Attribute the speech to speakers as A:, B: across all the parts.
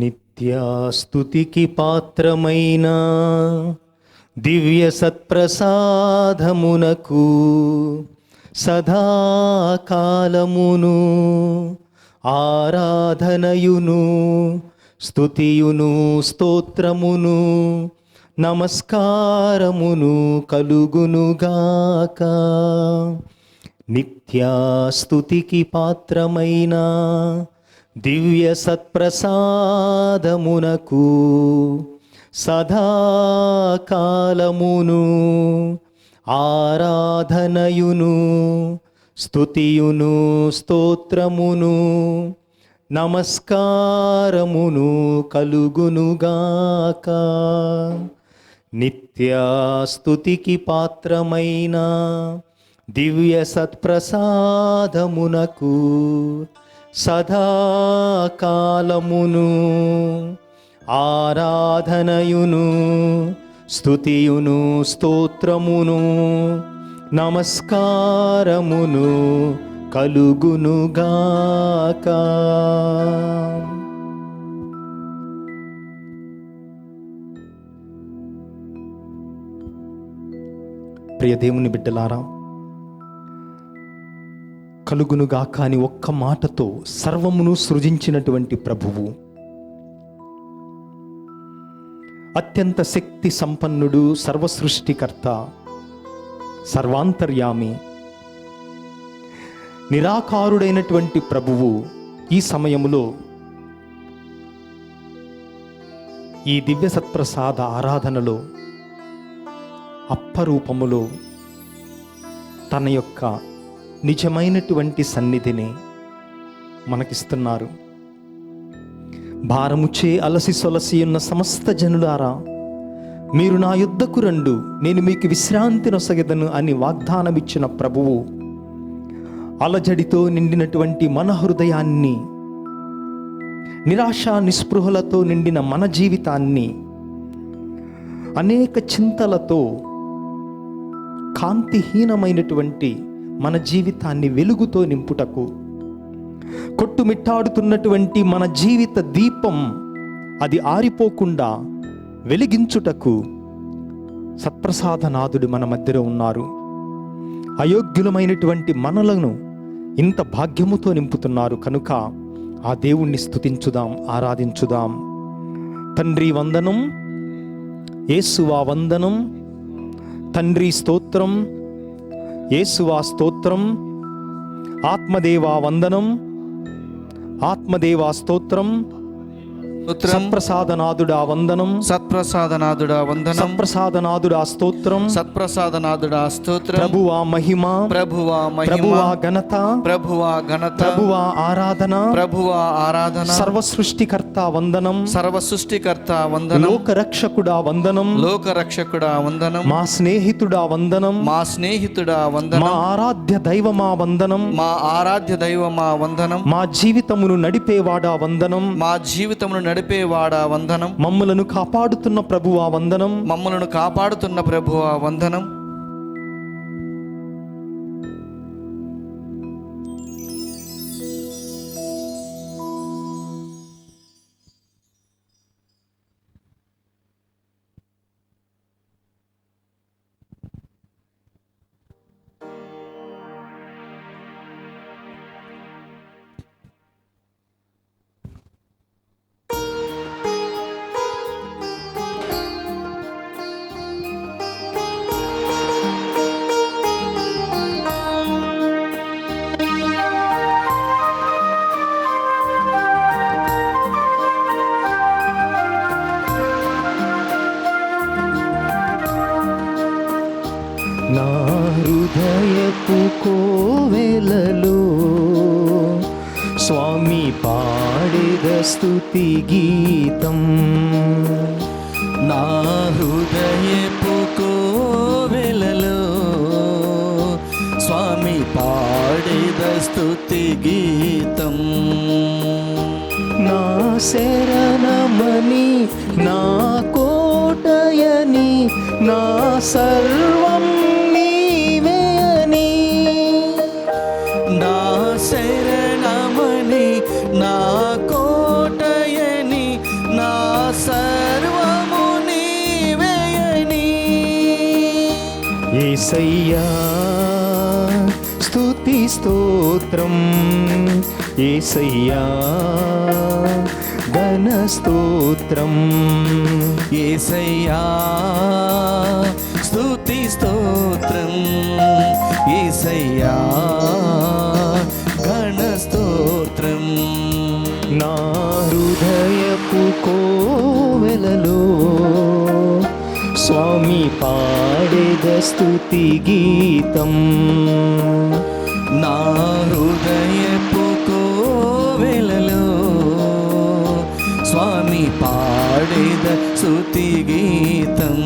A: నిత్యాస్తుతికి పాత్రమైన దివ్య సత్ప్రసాదమునకు సదాకాలమును ఆరాధనయును స్తుతియును స్తోత్రమును నమస్కారమును కలుగునుగాక. నిత్యాస్తుతికి పాత్రమైన దివ్య సత్ప్రసాదమునకు సదాకాలమును ఆరాధనయును స్తుతియును స్తోత్రమును నమస్కారమును కలుగునుగాక. నిత్యాస్తుతికి పాత్రమైన దివ్య సత్ప్రసాదమునకు సదాకాలమును ఆరాధనయును స్తుతియును స్తోత్రమును నమస్కారమును కలుగునుగాక. ప్రియ దేవుని బిడ్డలారా, కలుగునుగాక అని ఒక్క మాటతో సర్వమును సృజించినటువంటి ప్రభువు, అత్యంత శక్తి సంపన్నుడు, సర్వసృష్టికర్త, సర్వాంతర్యామి, నిరాకారుడైనటువంటి ప్రభువు ఈ సమయములో ఈ దివ్య సత్ప్రసాద ఆరాధనలో అప్పరూపములో తన యొక్క నిజమైనటువంటి సన్నిధిని మనకిస్తున్నారు. భారముచే అలసి సొలసి ఉన్న సమస్త జనులారా, మీరు నా యుద్ధకు రండు, నేను మీకు విశ్రాంతి నొసగెదను అని వాగ్దానమిచ్చిన ప్రభువు అలజడితో నిండినటువంటి మన హృదయాన్ని, నిరాశ నిస్పృహలతో నిండిన మన జీవితాన్ని, అనేక చింతలతో కాంతిహీనమైనటువంటి మన జీవితాన్ని వెలుగుతో నింపుటకు, కొట్టుమిట్టాడుతున్నటువంటి మన జీవిత దీపం అది ఆరిపోకుండా వెలిగించుటకు సత్ప్రసాదనాథుడు మన మధ్యలో ఉన్నారు. అయోగ్యులమైనటువంటి మనలను ఇంత భాగ్యముతో నింపుతున్నారు కనుక ఆ దేవుణ్ణి స్తుతించుదాం, ఆరాధించుదాం. తండ్రి వందనం, యేసువా వందనం, తండ్రి స్తోత్రం, యేసువా స్తోత్రం, ఆత్మదేవా వందనం, ఆత్మదేవా స్తోత్రం, సత్ప్రసాదనాథుడా వందనం,
B: సత్ప్రసాదనాథుడా వందనం,
A: సత్ప్రసాదనాథుడా స్తోత్రం,
B: సత్ప్రసాదనాథుడా స్తోత్రం,
A: ప్రభువా మహిమ,
B: ప్రభువా మహిమ,
A: ప్రభువా ఘనత,
B: ప్రభువా ఘనత,
A: ప్రభువా ఆరాధన,
B: ప్రభువా ఆరాధన,
A: సర్వసృష్టికర్త వందనం,
B: సర్వసృష్టికర్త వందనం,
A: లోకరక్షకుడా వందనం,
B: లోకరక్షకుడా వందనం,
A: మా స్నేహితుడా వందనం,
B: మా స్నేహితుడా వందనం,
A: మా ఆరాధ్య దైవమా వందనం,
B: మా ఆరాధ్య దైవమా వందనం,
A: మా జీవితమును నడిపేవాడా వందనం,
B: మా జీవితమును నడిపేవాడా వందనం,
A: మమ్మలను కాపాడుతున్న ప్రభువా వందనం,
B: మమ్మలను కాపాడుతున్న ప్రభువా వందనం.
A: నా హృదయపు కోవెలలో స్వామి పాడేద స్తుతి గీతం.
B: నా హృదయపు స్తుతి గీతం.
A: నా శరణమని, నా కోటయని, నా సర్వం నీవేయని.
B: నా శరణమని, నా కోటయని, నా సర్వము నీవేయని.
A: యేసయ్యా స్తుతి స్తోత్రం, యేసయ్యా ఘన స్తోత్రం.
B: యేసయ్యా స్తుతి స్తోత్రం, యేసయ్యా ఘన స్తోత్రం.
A: నా హృదయపు కోవెలలో స్వామి పాడేద స్తుతి గీతం.
B: నా హృదయపు కోవెలలో స్వామి పాడేద స్తుతి గీతం.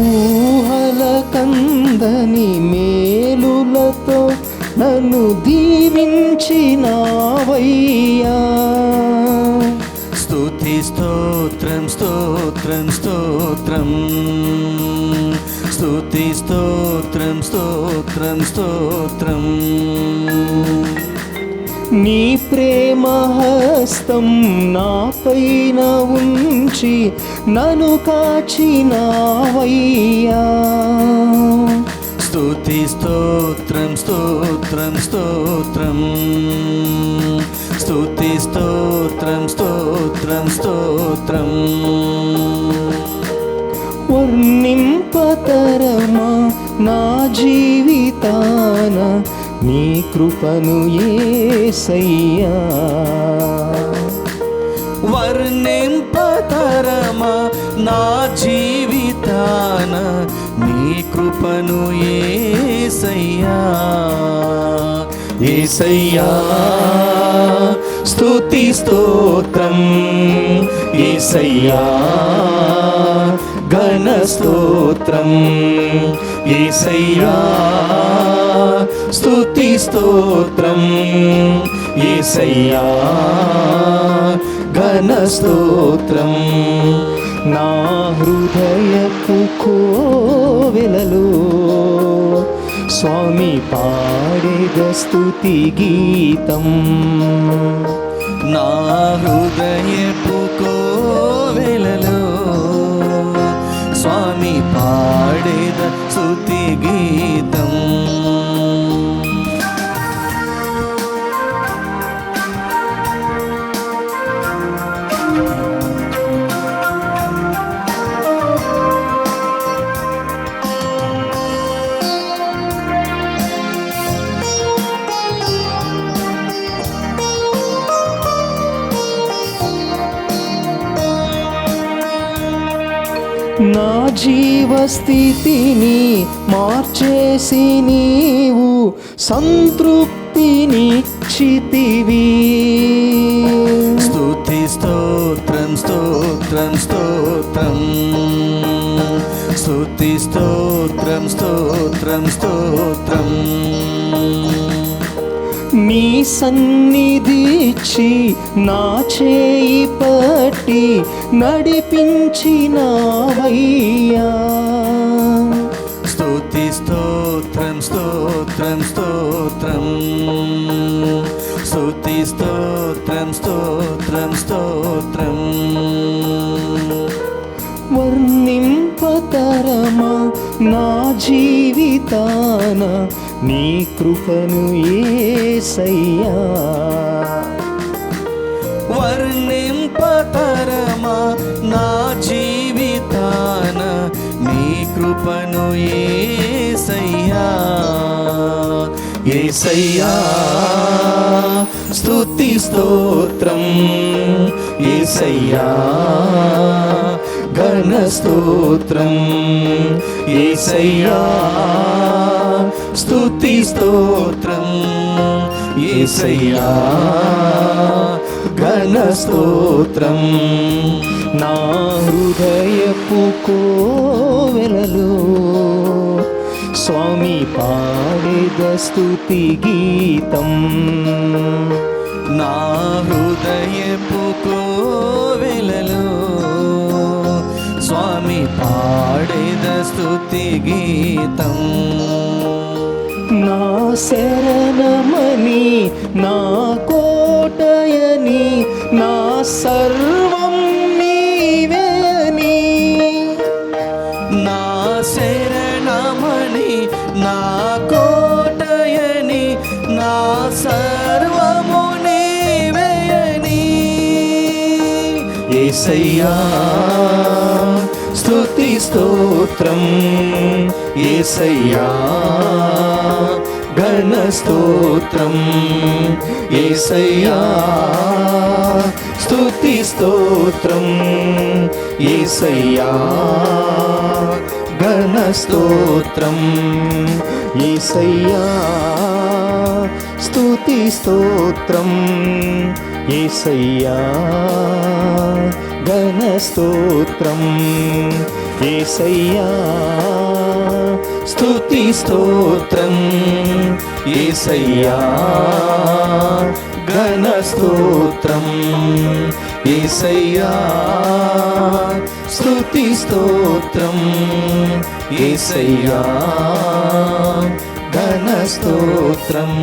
A: ఊహల కందని మేలులతో నన్ను దీవించినావయ్యా.
B: స్తుతి స్తోత్రం స్తోత్రం స్తోత్రం, స్తుతి స్తోత్రం స్తోత్రం స్తోత్రం.
A: నీ ప్రేమ హస్తం నాపైన ఉంచి నన్ను కాచినావయ్యా.
B: స్తుతి స్తోత్రం స్తోత్రం స్తోత్రం, స్తుతి స్తోత్రం స్తోత్రం స్తోత్రం.
A: వర్ణింపతరమా నా జీవితాన నీ కృపను యేసయ్యా.
B: వర్ణింపతరమా నా జీవితాన నీ కృపను యేసయ్యా. యేసయ్యా స్తుతి స్తోత్రం, యేసయ్యా ఘన స్తోత్రం. యేసయ్యా స్తుతి స్తోత్రం, యేసయ్యా ఘన స్తోత్రం.
A: నా హృదయపు కోవెలలో స్వామి పాడేద స్తుతి గీతం.
B: నా హృదయపు కోవెలలో స్వామి పాడేద స్తుతి గీతం.
A: నా జీవస్థితిని మార్చేసి నీవు సంతృప్తినిచ్చితివి.
B: స్తుతి స్తోత్రం స్తోత్రం స్తోత్రం, స్తుతి స్తోత్రం స్తోత్రం స్తోత్రం.
A: నీ సన్నిధిచ్చి నా చేయి పట్టి నడిపించినావయ్యా.
B: స్తుతి స్తోత్రం స్తోత్రం స్తోత్రం, స్తుతి స్తోత్రం స్తోత్రం స్తోత్రం.
A: వర్ణింపతరమా నా జీవితాన నీ కృపను యేసయ్యా.
B: వర్ణింపతరమా నా జీవితాన నీ కృప కృపను యేసయ్యా, యేసయ్యా స్తుతి స్తోత్రం, యేసయ్యా ఘన స్తోత్రం, యేసయ్యా స్తుతి స్తోత్రం, యేసయ్యా ఘన స్తోత్రం.
A: నా హృదయపు కోవెలలో స్వామి పాడేద స్తుతి గీతం,
B: నా హృదయపు కోవెలలో స్వామి పాడేద స్తుతి గీతం.
A: నా శరణమని నా కోటయని నా సర్వం నీవేని,
B: నా శరణమని నా కోటయని నా సర్వము నీవేని, యేసయ్యా స్తుతి స్తోత్రం, యేసయ్యా ఘన స్తోత్రం, యేసయ్యా స్తుతి స్తోత్రం, యేసయ్యా ఘన స్తోత్రం,
A: యేసయ్యా స్తుతి స్తోత్రం, యేసయ్యా ఘన స్తోత్రం, యేసయ్యా
B: స్తుతి స్తోత్రం, యేసయ్యా ఘన స్తోత్రం, యేసయ్యా స్తుతి స్తోత్రం, యేసయ్యా ఘన స్తోత్రం.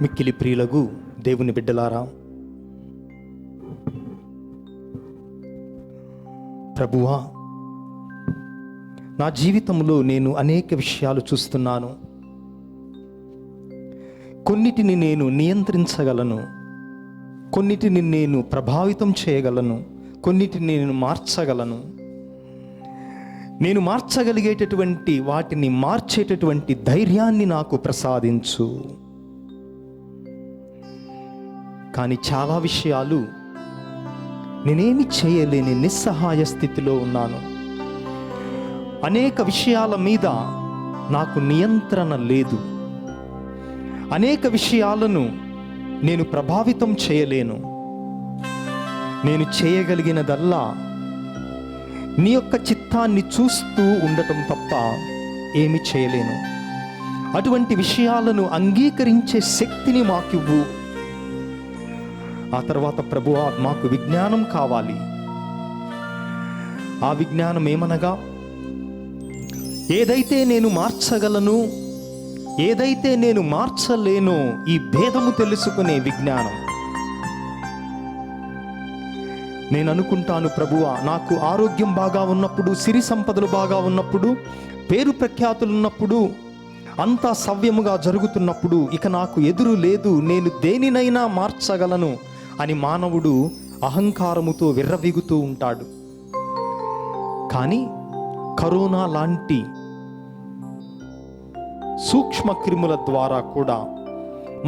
A: మిక్కిలి ప్రియులగు దేవుని బిడ్డలారా, ప్రభువా, నా జీవితంలో నేను అనేక విషయాలు చూస్తున్నాను. కొన్నిటిని నేను నియంత్రించగలను, కొన్నిటిని నేను ప్రభావితం చేయగలను, కొన్నిటిని నేను మార్చగలను. నేను మార్చగలిగేటటువంటి వాటిని మార్చేటటువంటి ధైర్యాన్ని నాకు ప్రసాదించు. కానీ చాలా విషయాలు నేనేమి చేయలేని నిస్సహాయ స్థితిలో ఉన్నాను. అనేక విషయాల మీద నాకు నియంత్రణ లేదు. అనేక విషయాలను నేను ప్రభావితం చేయలేను. నేను చేయగలిగినదల్లా నీ యొక్క చిత్తాన్ని చూస్తూ ఉండటం తప్ప ఏమి చేయలేను. అటువంటి విషయాలను అంగీకరించే శక్తిని మాకివ్వు. ఆ తర్వాత ప్రభువా, మాకు విజ్ఞానం కావాలి. ఆ విజ్ఞానం ఏమనగా, ఏదైతే నేను మార్చగలను, ఏదైతే నేను మార్చలేనో ఈ భేదము తెలుసుకునే విజ్ఞానం. నేను అనుకుంటాను, ప్రభువా, నాకు ఆరోగ్యం బాగా ఉన్నప్పుడు, సిరి సంపదలు బాగా ఉన్నప్పుడు, పేరు ప్రఖ్యాతులు ఉన్నప్పుడు, అంతా సవ్యముగా జరుగుతున్నప్పుడు ఇక నాకు ఎదురు లేదు, నేను దేనినైనా మార్చగలను అని మానవుడు అహంకారముతో విర్రవీగుతూ ఉంటాడు. కానీ కరోనా లాంటి సూక్ష్మ క్రిముల ద్వారా కూడా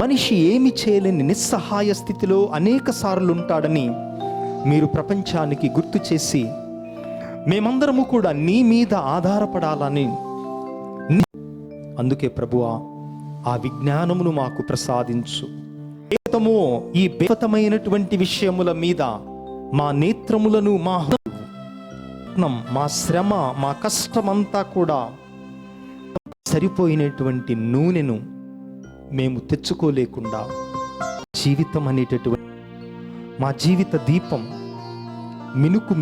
A: మనిషి ఏమి చేయలేని నిస్సహాయ స్థితిలో అనేక సార్లు ఉంటాడని మీరు ప్రపంచానికి గుర్తు చేసి, మేమందరము కూడా నీ మీద ఆధారపడాలని, అందుకే ప్రభువా ఆ విజ్ఞానమును మాకు ప్రసాదించు. ఈ బేతమైనటువంటి విషయముల మీద మా నేత్రములను, మా శ్రమ, మా కష్టమంతా కూడా సరిపోయినటువంటి నూనెను మేము తెచ్చుకోలేకుండా జీవితం అనేటటువంటి మా జీవిత దీపం మినుకు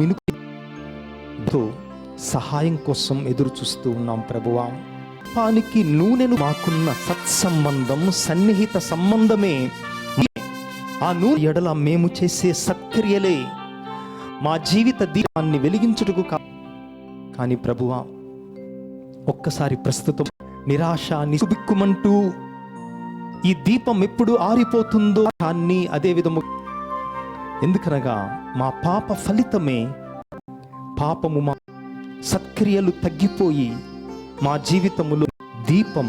A: సహాయం కోసం ఎదురు చూస్తూ ఉన్నాం ప్రభువా. పానికి నూనెను మాకున్న సత్సంబంధం, సన్నిహిత సంబంధమే. ఆ నూనె ఎడల మేము చేసే సత్క్రియలే మా జీవిత దీపాన్ని వెలిగించుటకు కానీ ప్రభువా, ఒక్కసారి ప్రస్తుతం నిరాశ నిసుబిక్కుమంటూ ఈ దీపం ఎప్పుడు ఆరిపోతుందో కానీ అదే విధము, ఎందుకనగా మా పాప ఫలితమే పాపము, మా సత్క్రియలు తగ్గిపోయి మా జీవితములో దీపం,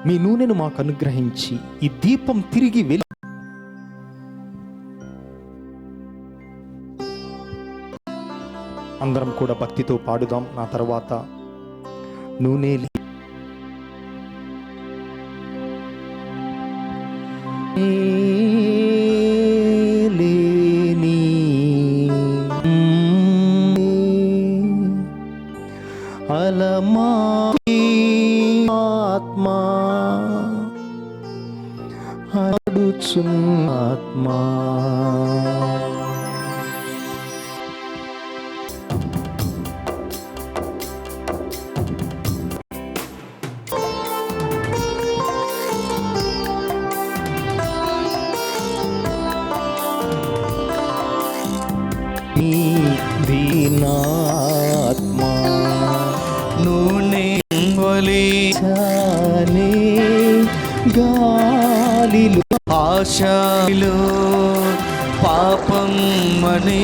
A: మీ నూనెను మాకు అనుగ్రహించి ఈ దీపం తిరిగి వెళ్ళి అందరం కూడా భక్తితో పాడుదాం. నా తర్వాత నూనె లేని అలమా ఆత్మా ఆడుచున్నాత్మా దీనాత్మా
B: నూనె వలె
A: గాలిలో
B: ఆశలో పాపం అనే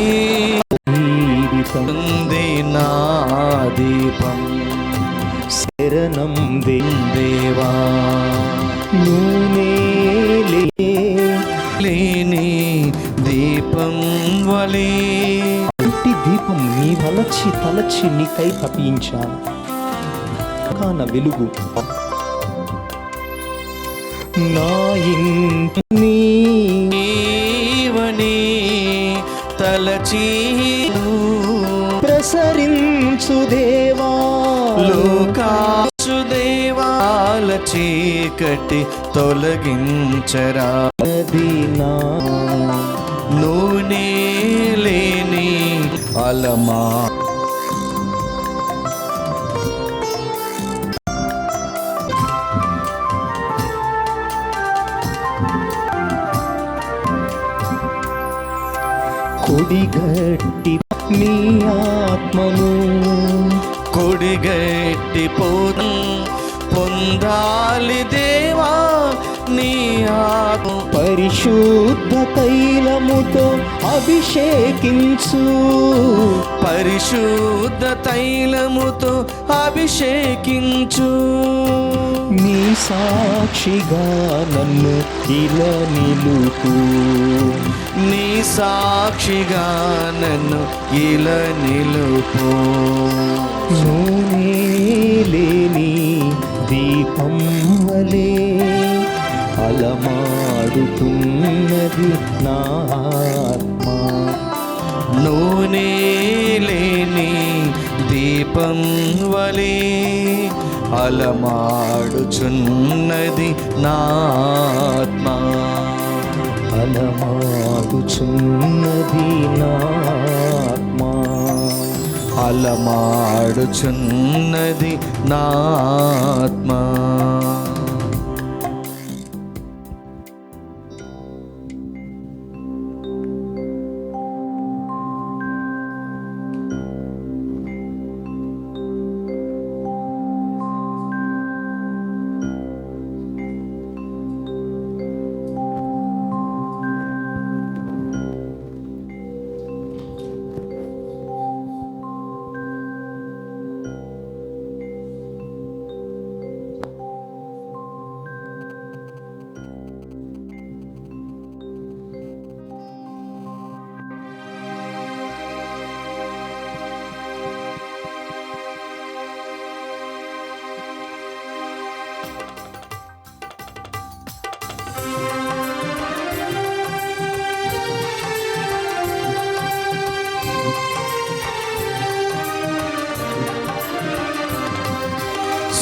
A: జీవితం
B: నా దీపం
A: శరణం
B: దేవా.
A: నూనె
B: లేని దీపం వలె
A: ఇంటి దీపం నీ తలచి నీకై తప్పించాను. కాన వెలుగు నా ఇంటి
B: నీవని తలచి
A: ప్రసరించు దేవా,
B: లోకాసు దేవాల చీకటి తొలగించరా.
A: దీనా
B: నూనె లేని అలమా
A: కొడిగట్టి నీ ఆత్మను
B: కొడిగట్టి పొందాలి దేవా నీ ఆత్మ.
A: పరిశుద్ధ తైలముతో అభిషేకించు,
B: పరిశుద్ధ తైలముతో అభిషేకించు.
A: నీ సాక్షిగా నన్ను ఇలా నిలుపు,
B: నీ సాక్షిగా నన్ను ఇలా నిలుపు.
A: నూనె లేని దీపం వలె అలమాడుతున్నది నా ఆత్మ.
B: నూనె లేని దీపం వలె అలమాడుచున్నది నా ఆత్మ.
A: అలమాడుచున్నది నా ఆత్మ,
B: అలమాడుచున్నది నా ఆత్మ.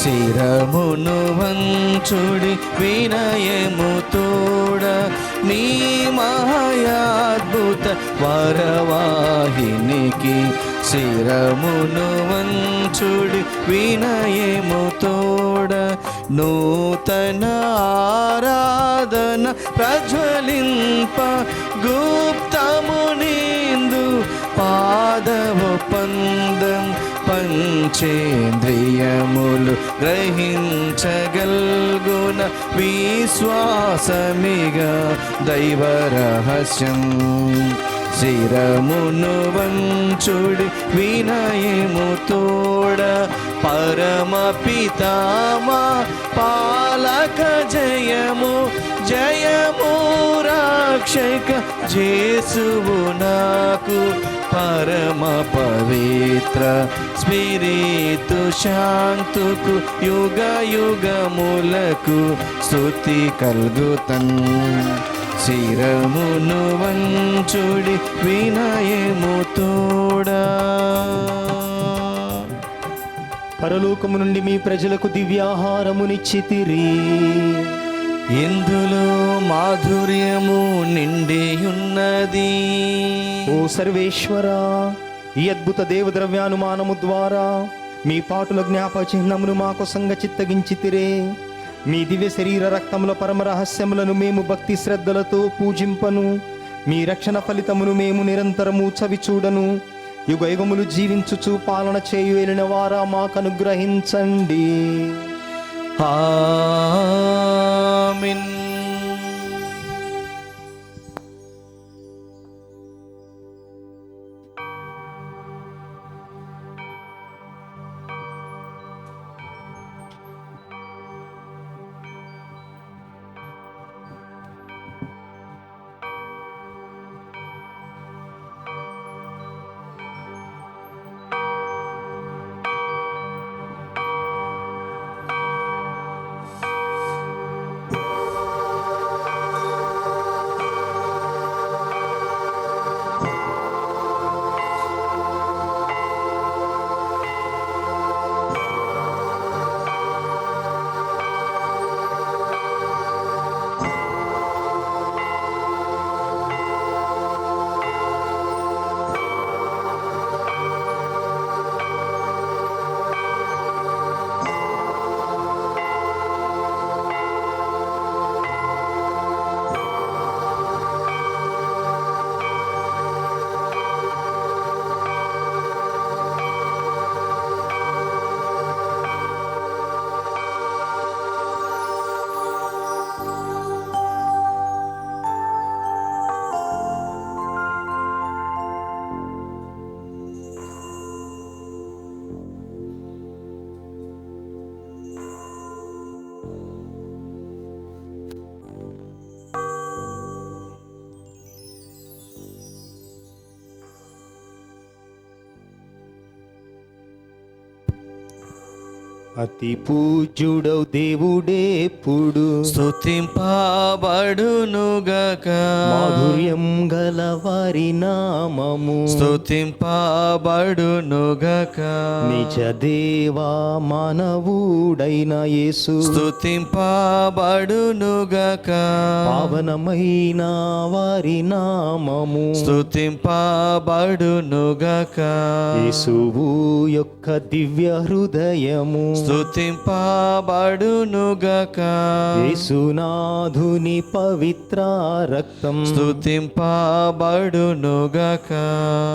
B: శిరమును వంచుడి వినయము తోడ నీ మహాయాద్భుత వరవాహినికి శిరమును వంచుడి వినయము తోడ నూతన ఆరాధన ప్రజ్వలింప గుప్తమునిందు పాదవు పందం పంచేంద్రియములు గ్రహించగల్గున విశ్వాసమిగా దైవ రహస్యం శిరమును వంచుడి వినయము తోడ పరమ పితామా పాలక జయము జయము రక్షక జేసువు నాకు పరమ పవిత్ర స్పిరితు శాంతుకు యుగ యుగములకు స్తుతి కల్గుతన్ శిరమును వంచుడి వినయము తోడా.
A: పరలోకము నుండి మీ ప్రజలకు దివ్యాహారమునిచ్చితిరి.
B: ఇందులో మాధుర్యము నిండి ఉన్నది.
A: ఓ సర్వేశ్వర, ఈ అద్భుత దేవద్రవ్యానుమానము ద్వారా మీ పాటుల జ్ఞాప చిహ్నమును మాకు సంగచిత్తగించితిరే. మీ దివ్య శరీర రక్తముల పరమ రహస్యములను మేము భక్తి శ్రద్ధలతో పూజింపను. మీ రక్షణ ఫలితమును మేము నిరంతరము చవి చూడను. యుగ యుగములు జీవించుచు పాలన చేయు వెళ్ళిన వారా మాకు అనుగ్రహించండి.
B: ఆమేన్.
A: అతి పూజ్యుడవు దేవుడేప్పుడు
B: స్తుతింపబడునుగాక.
A: మాధుర్యం గల వారి నామము
B: స్తుతింపబడునుగాక.
A: నిజ దేవా మానవుడైన యేసు
B: స్తుతింపబడునుగాక.
A: పావనమైన వారి నామము
B: స్తుతింపబడునుగాక.
A: యేసువు యొక్క దివ్య హృదయము
B: స్తుతింపబడునుగాక.
A: యేసునాథుని పవిత్ర రక్తం
B: స్తుతింపబడునుగాక.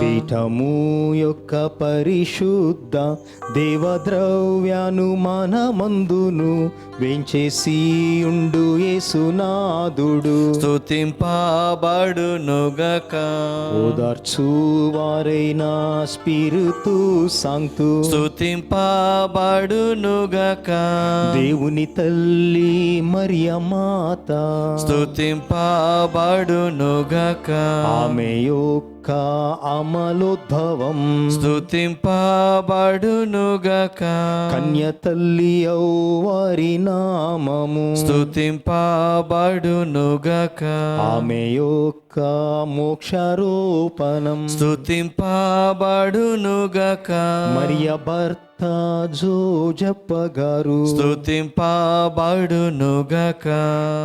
A: పీఠము యొక్క పరిశుద్ధ దేవద్రవ్యానుమానమందును వేంచేసి ఉండు యేసునాథుడు
B: స్తుతింపబడునుగాక.
A: ఓదార్చు వారైన స్పిరితు సాంక్తు
B: స్తుతింపబడునుగాక.
A: దేవుని తల్లి మరియ మాత
B: స్తుతింపబడునుగాక.
A: ఆమె యొక్క అమలోద్భవం
B: స్తుతింపబడునుగాక.
A: కన్య తల్లి వారి నామము
B: స్తుతింపబడునుగాక.
A: ఆమె యొక్క మోక్షారోపణం
B: స్తుతింపబడునుగాక.
A: మరియ భర్త అంతా జోజప్పగారు
B: స్తుతింపబడునుగాక.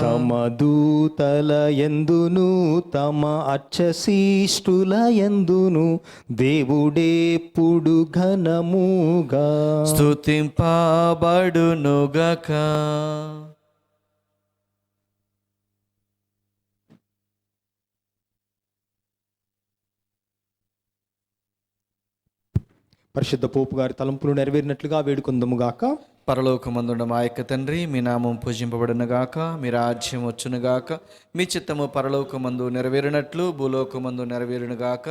A: తమ దూతల ఎందును తమ అర్చశిష్టుల ఎందును దేవుడేప్పుడు ఘనముగా
B: స్తుతింపబడునుగాక.
A: పరిశుద్ధ పోపు గారి తలంపులు నెరవేరినట్లుగా వేడుకొందముగాక.
B: పరలోకమందున్న మా యొక్క తండ్రి, మీ నామం పూజింపబడునుగాక, మీ రాజ్యం వచ్చునుగాక, మీ చిత్తము పరలోకమందు నెరవేరినట్లు భూలోకమందు నెరవేరునుగాక.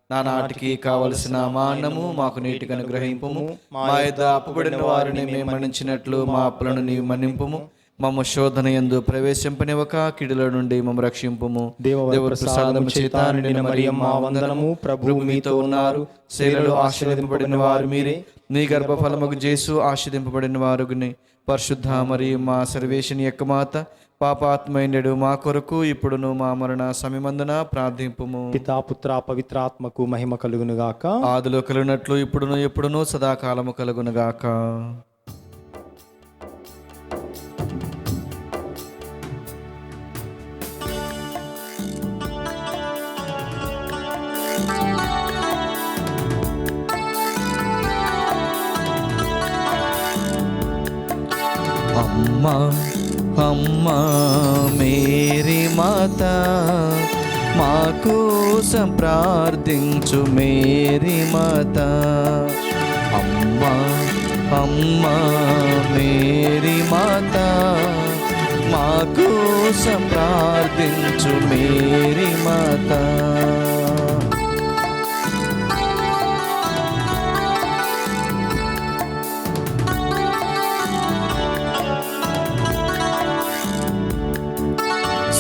B: నానాటికి కావలసిన మాన్నము మాకు నీటికి అనుగ్రహింపుము. మా యొద్ద అప్పుబడిన వారిని మేము మన్నించినట్లు మా అప్పులను నీవు మన్నింపుము. మమ్మ శోధన యందు ప్రవేశింపనివ్వక కీడుల నుండి మమ్మ రక్షింపుము. దేవుని ప్రసాదము చేత నిండిన మరియమ్మ వందనము. ప్రభువు మీతో ఉన్నారు. స్త్రీలలో ఆశీర్వదింపబడిన వారు మీరే. నీ గర్భఫలముకు యేసు ఆశీర్వదింపబడిన వారుని. పరిశుద్ధ మరియమ్మ సర్వేశ్వని యొక్క మాత, పాపాత్మైనడు మా కొరకు ఇప్పుడును మా మరణ సమయమందున ప్రార్థింపుము.
A: పితా పుత్ర పవిత్రాత్మకు మహిమ కలుగునుగాక.
B: ఆదిలో కలిగినట్లు ఇప్పుడును ఎప్పుడును సదాకాలము కలుగునుగాక. అమ్మా అమ్మా మేరీ మాత, మా కోసం ప్రార్థించు మేరీ మాత. అమ్మా అమ్మా మేరీ మాత, మా కోసం ప్రార్థించు మేరీ మాత.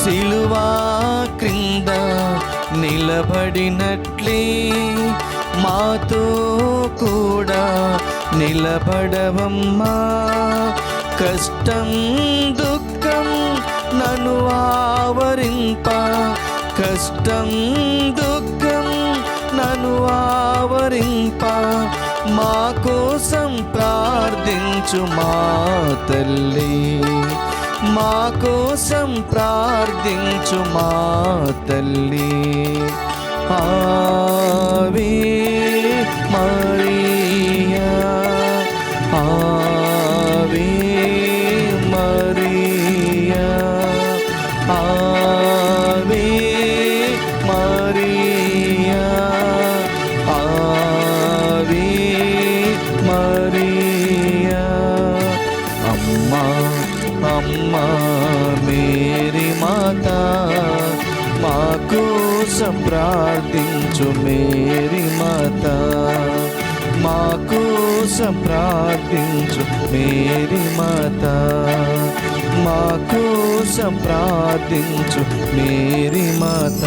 B: సిలువా క్రింద నిలబడినట్లే మాతో కూడా నిలబడవమ్మా. కష్టం దుఃఖం నన్ను ఆవరింప, కష్టం దుఃఖం నన్ను ఆవరింప. మా కోసం ప్రార్థించు మా తల్లి, మా కోసం ప్రార్థించు మా తల్లి. ఆవే మరియా, ఆవే మరియా, ఆవే మరియా, ఆవే మరియా. అమ్మా అమ్మా మేరీ మాత, మా కోసం ప్రార్థించు మేరీ మాత, మా కోసం ప్రార్థించు మేరీ మాత, మా కోసం ప్రార్థించు మేరీ మాత.